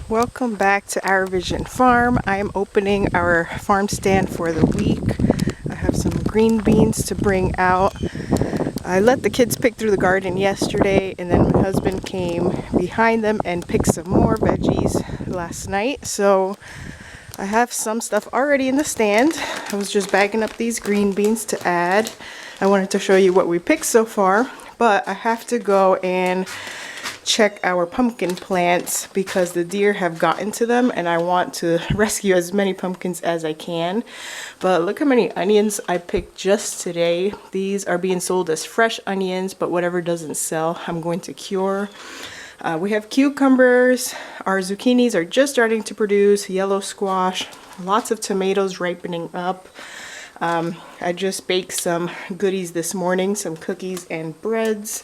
Welcome back to Our Vision Farm. I am opening our farm stand for the week. I have some green beans to bring out. I let the kids pick through the garden yesterday, and then my husband came behind them and picked some more veggies last night. So I have some stuff already in the stand. I was just bagging up these green beans to add. I wanted to show you what we picked so far, but I have to go and check our pumpkin plants because the deer have gotten to them, and I want to rescue as many pumpkins as I can. But look how many onions I picked just today. These are being sold as fresh onions, but whatever doesn't sell, I'm going to cure. We have cucumbers. Our zucchinis are just starting to produce. Yellow squash. Lots of tomatoes ripening up. I just baked some goodies this morning, some cookies and breads.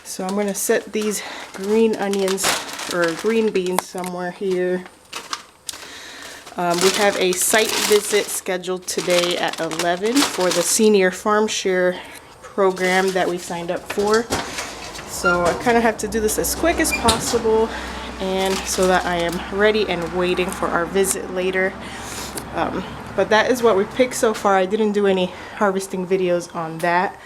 So I'm going to set these green onions or green beans somewhere here. We have a site visit scheduled today at 11 for the senior farm share program that we signed up for. So I kind of have to do this as quick as possible, and so that I am ready and waiting for our visit later. But that is what we picked so far. I didn't do any harvesting videos on that.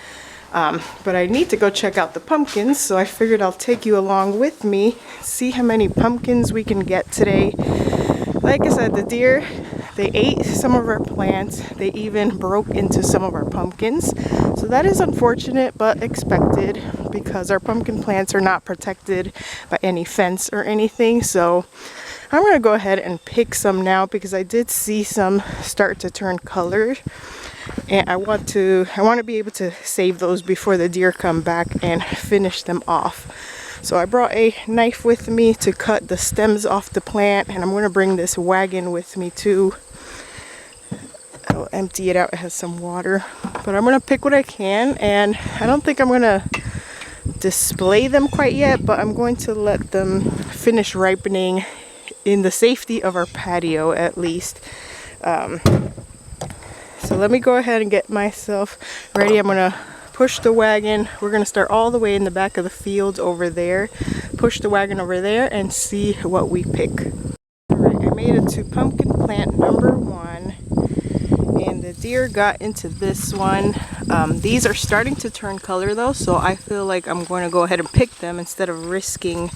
But I need to go check out the pumpkins, so I figured I'll take you along with me, see how many pumpkins we can get today. Like I said, the deer, they ate some of our plants. They even broke into some of our pumpkins. So that is unfortunate but expected because our pumpkin plants are not protected by any fence or anything. So I'm going to go ahead and pick some now because I did see some start to turn colored. And I want to be able to save those before the deer come back and finish them off. So I brought a knife with me to cut the stems off the plant, and I'm going to bring this wagon with me too. I'll empty it out. It has some water, but I'm going to pick what I can, and I don't think I'm going to display them quite yet, but I'm going to let them finish ripening in the safety of our patio at least. So let me go ahead and get myself ready. I'm going to push the wagon. We're going to start all the way in the back of the field over there. Push the wagon over there and see what we pick. Alright, I made it to pumpkin plant number 1. And the deer got into this one. These are starting to turn color though, so I feel like I'm going to go ahead and pick them instead of risking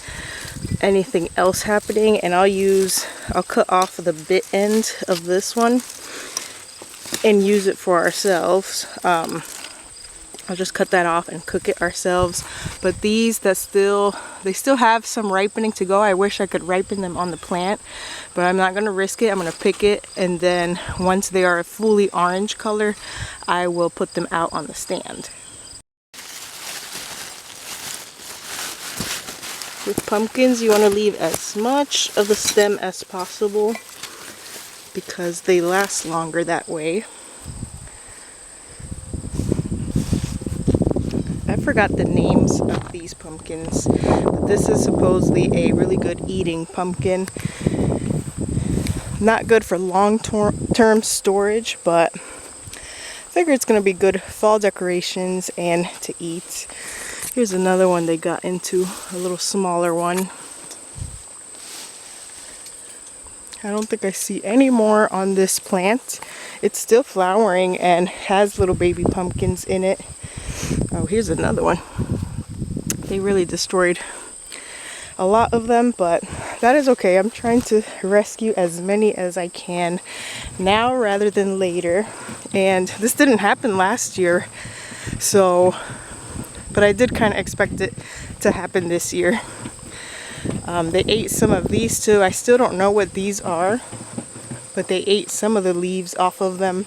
anything else happening. And I'll cut off the bit end of this one and use it for ourselves. I'll just cut that off and cook it ourselves. But these they still have some ripening to go. I wish I could ripen them on the plant, but I'm not going to risk it. I'm going to pick it, and then once they are a fully orange color, I will put them out on the stand. With pumpkins, you want to leave as much of the stem as possible because they last longer that way. I forgot the names of these pumpkins, but this is supposedly a really good eating pumpkin. Not good for long-term storage, but I figure it's going to be good fall decorations and to eat. Here's another one they got into, a little smaller one. I don't think I see any more on this plant. It's still flowering and has little baby pumpkins in it. Oh, here's another one. They really destroyed a lot of them, but that is okay. I'm trying to rescue as many as I can now rather than later. And this didn't happen last year, but I did kind of expect it to happen this year. They ate some of these too. I still don't know what these are, but they ate some of the leaves off of them.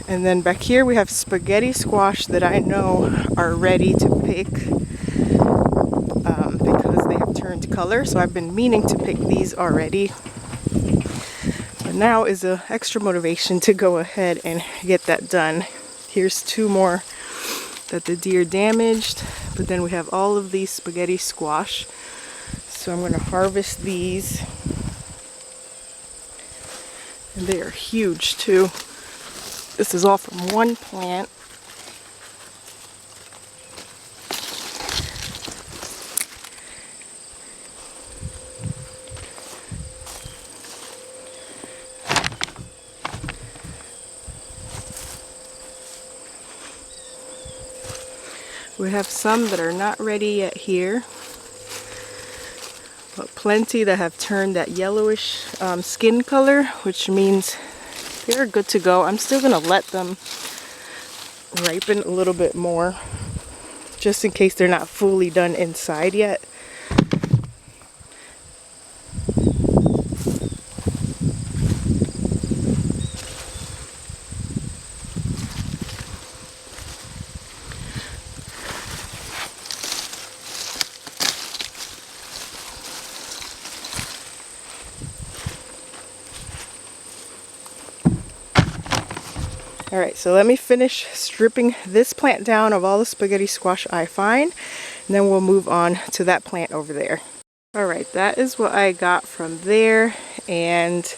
And then back here we have spaghetti squash that I know are ready to pick because they have turned color. So I've been meaning to pick these already. But now is an extra motivation to go ahead and get that done. Here's 2 more that the deer damaged, but then we have all of these spaghetti squash. So I'm going to harvest these, and they are huge too. This is all from one plant. We have some that are not ready yet here, but plenty that have turned that yellowish skin color, which means they're good to go. I'm still gonna let them ripen a little bit more, just in case they're not fully done inside yet. All right, so let me finish stripping this plant down of all the spaghetti squash I find, and then we'll move on to that plant over there. All right, that is what I got from there, and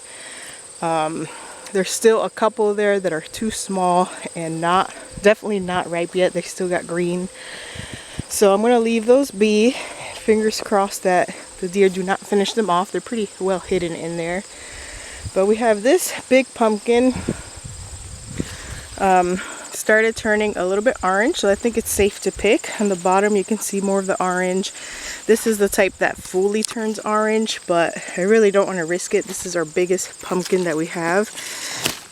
there's still a couple there that are too small and definitely not ripe yet. They still got green. So I'm gonna leave those be. Fingers crossed that the deer do not finish them off. They're pretty well hidden in there. But we have this big pumpkin. Started turning a little bit orange, so I think it's safe to pick. On the bottom you can see more of the orange. This is the type that fully turns orange, but I really don't want to risk it. This is our biggest pumpkin that we have,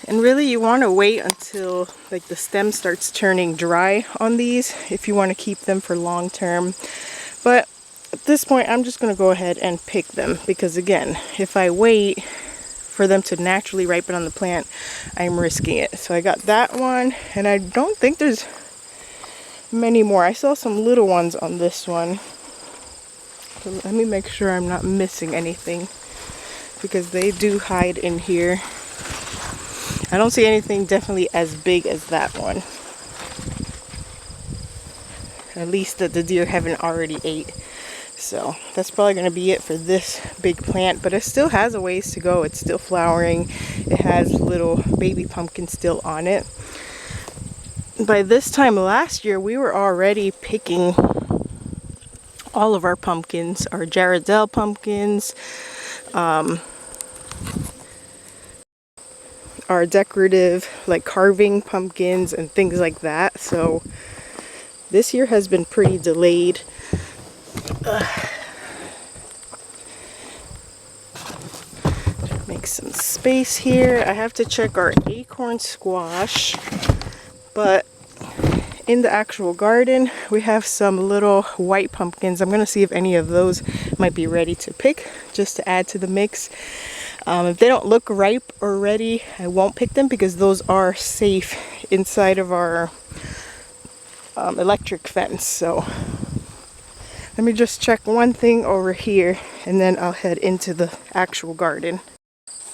and really you want to wait until like the stem starts turning dry on these if you want to keep them for long term. But at this point I'm just going to go ahead and pick them, because again, if I wait for them to naturally ripen on the plant, I'm risking it. So I got that one, and I don't think there's many more. I saw some little ones on this one. So let me make sure I'm not missing anything, because they do hide in here. I don't see anything definitely as big as that one. At least that the deer haven't already ate. So that's probably going to be it for this big plant, but it still has a ways to go. It's still flowering. It has little baby pumpkins still on it. By this time last year, we were already picking all of our pumpkins, our Jarrahdale pumpkins, our decorative like carving pumpkins and things like that. So this year has been pretty delayed. Make some space here. I have to check our acorn squash, but in the actual garden we have some little white pumpkins. I'm gonna see if any of those might be ready to pick, just to add to the mix. If they don't look ripe or ready, I won't pick them, because those are safe inside of our electric fence. So let me just check one thing over here, and then I'll head into the actual garden.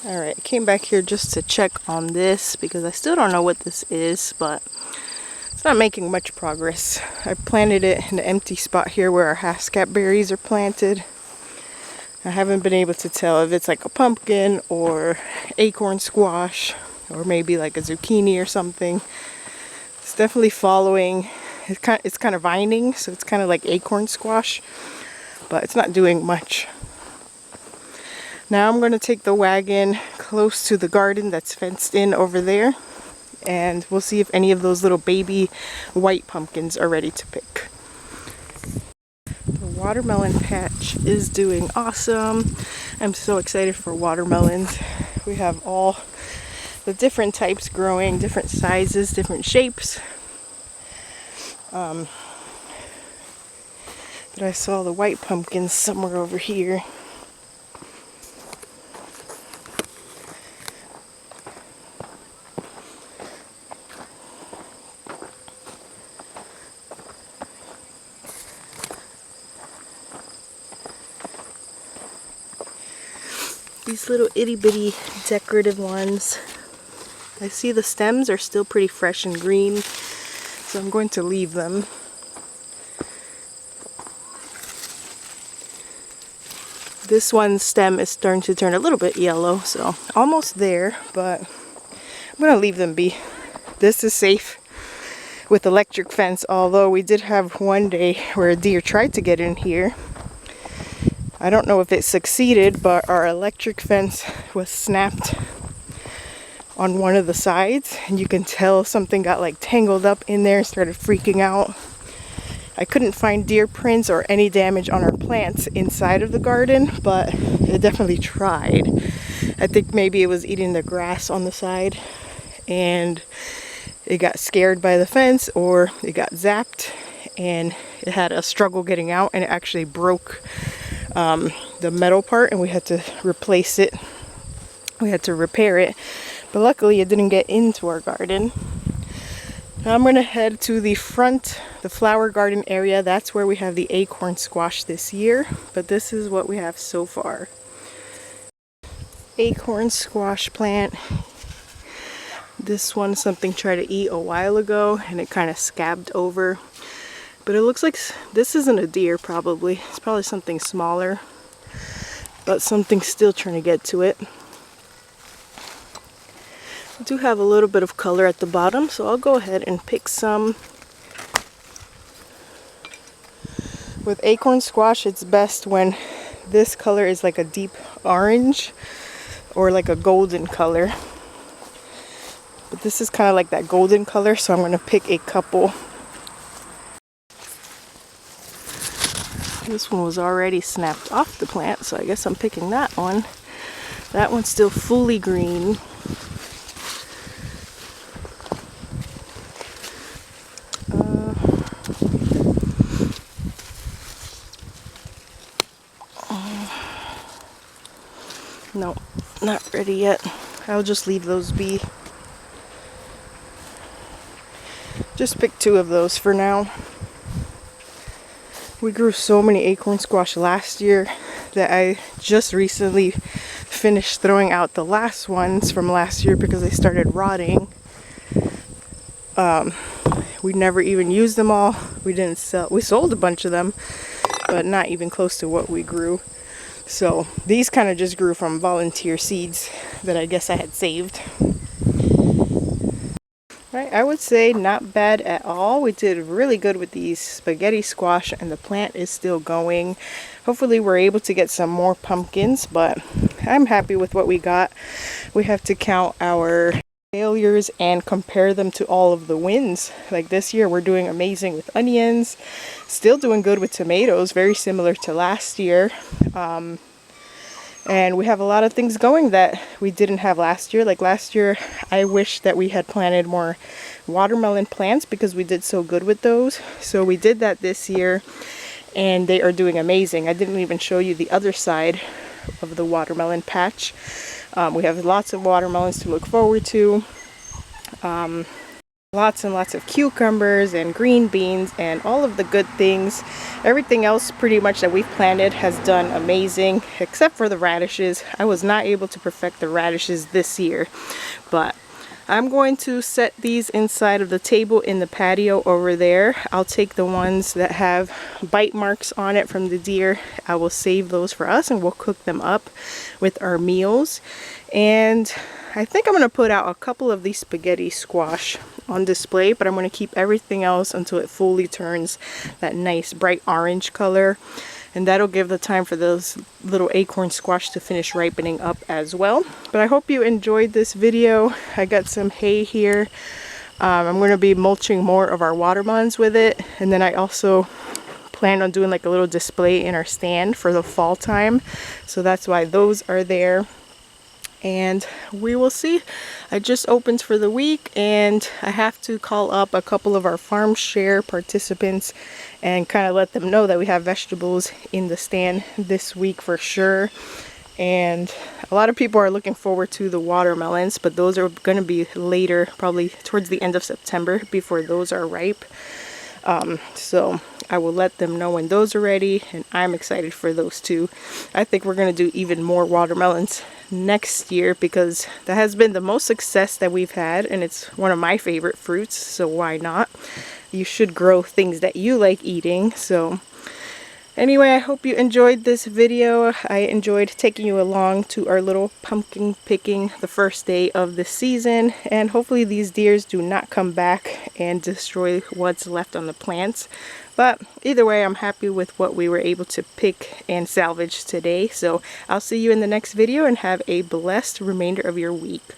Alright, I came back here just to check on this, because I still don't know what this is, but it's not making much progress. I planted it in an empty spot here where our haskap berries are planted. I haven't been able to tell if it's like a pumpkin or acorn squash, or maybe like a zucchini or something. It's definitely following. It's kind of vining, so it's kind of like acorn squash, but it's not doing much. Now I'm going to take the wagon close to the garden that's fenced in over there, and we'll see if any of those little baby white pumpkins are ready to pick. The watermelon patch is doing awesome. I'm so excited for watermelons. We have all the different types growing, different sizes, different shapes. But I saw the white pumpkins somewhere over here. These little itty bitty decorative ones. I see the stems are still pretty fresh and green, so I'm going to leave them. This one's stem is starting to turn a little bit yellow, so almost there, but I'm going to leave them be. This is safe with electric fence, although we did have one day where a deer tried to get in here. I don't know if it succeeded, but our electric fence was snapped on one of the sides, and you can tell something got like tangled up in there and started freaking out. I couldn't find deer prints or any damage on our plants inside of the garden, but it definitely tried. I think maybe it was eating the grass on the side and it got scared by the fence, or it got zapped and it had a struggle getting out, and it actually broke the metal part, and we had to replace it. We had to repair it, but luckily it didn't get into our garden. Now I'm going to head to the front, the flower garden area. That's where we have the acorn squash this year, but this is what we have so far. Acorn squash plant. This one something tried to eat a while ago and it kind of scabbed over. But it looks like this isn't a deer probably. It's probably something smaller. But something's still trying to get to it. I do have a little bit of color at the bottom, so I'll go ahead and pick some. With acorn squash, it's best when this color is like a deep orange or like a golden color. But this is kind of like that golden color, so I'm going to pick a couple. This one was already snapped off the plant, so I guess I'm picking that one. That one's still fully green. No, not ready yet. I'll just leave those be. Just pick 2 of those for now. We grew so many acorn squash last year that I just recently finished throwing out the last ones from last year because they started rotting. We never even used them all. We didn't sell. We sold a bunch of them, but not even close to what we grew. So these kind of just grew from volunteer seeds that I guess I had saved. Right, I would say not bad at all. We did really good with these spaghetti squash and the plant is still going. Hopefully we're able to get some more pumpkins, but I'm happy with what we got. We have to count our failures and compare them to all of the wins. Like this year we're doing amazing with onions, still doing good with tomatoes, very similar to last year. And we have a lot of things going that we didn't have last year. Like last year, I wish that we had planted more watermelon plants because we did so good with those. So we did that this year and they are doing amazing. I didn't even show you the other side of the watermelon patch. We have lots of watermelons to look forward to. Lots and lots of cucumbers and green beans and all of the good things. Everything else pretty much that we've planted has done amazing, except for the radishes. I was not able to perfect the radishes this year, but I'm going to set these inside of the table in the patio over there. I'll take the ones that have bite marks on it from the deer. I will save those for us and we'll cook them up with our meals. And I think I'm going to put out a couple of these spaghetti squash on display, but I'm going to keep everything else until it fully turns that nice bright orange color. And that'll give the time for those little acorn squash to finish ripening up as well. But I hope you enjoyed this video. I got some hay here. I'm going to be mulching more of our watermelons with it. And then I also plan on doing like a little display in our stand for the fall time. So that's why those are there. And we will see. I just opened for the week and I have to call up a couple of our farm share participants and kind of let them know that we have vegetables in the stand this week for sure. And a lot of people are looking forward to the watermelons, but those are going to be later, probably towards the end of September before those are ripe. So I will let them know when those are ready, and I'm excited for those too. I think we're going to do even more watermelons next year because that has been the most success that we've had, and it's one of my favorite fruits, so why not? You should grow things that you like eating. So anyway, I hope you enjoyed this video. I enjoyed taking you along to our little pumpkin picking the first day of the season, and hopefully these deers do not come back and destroy what's left on the plants. But either way, I'm happy with what we were able to pick and salvage today. So I'll see you in the next video and have a blessed remainder of your week.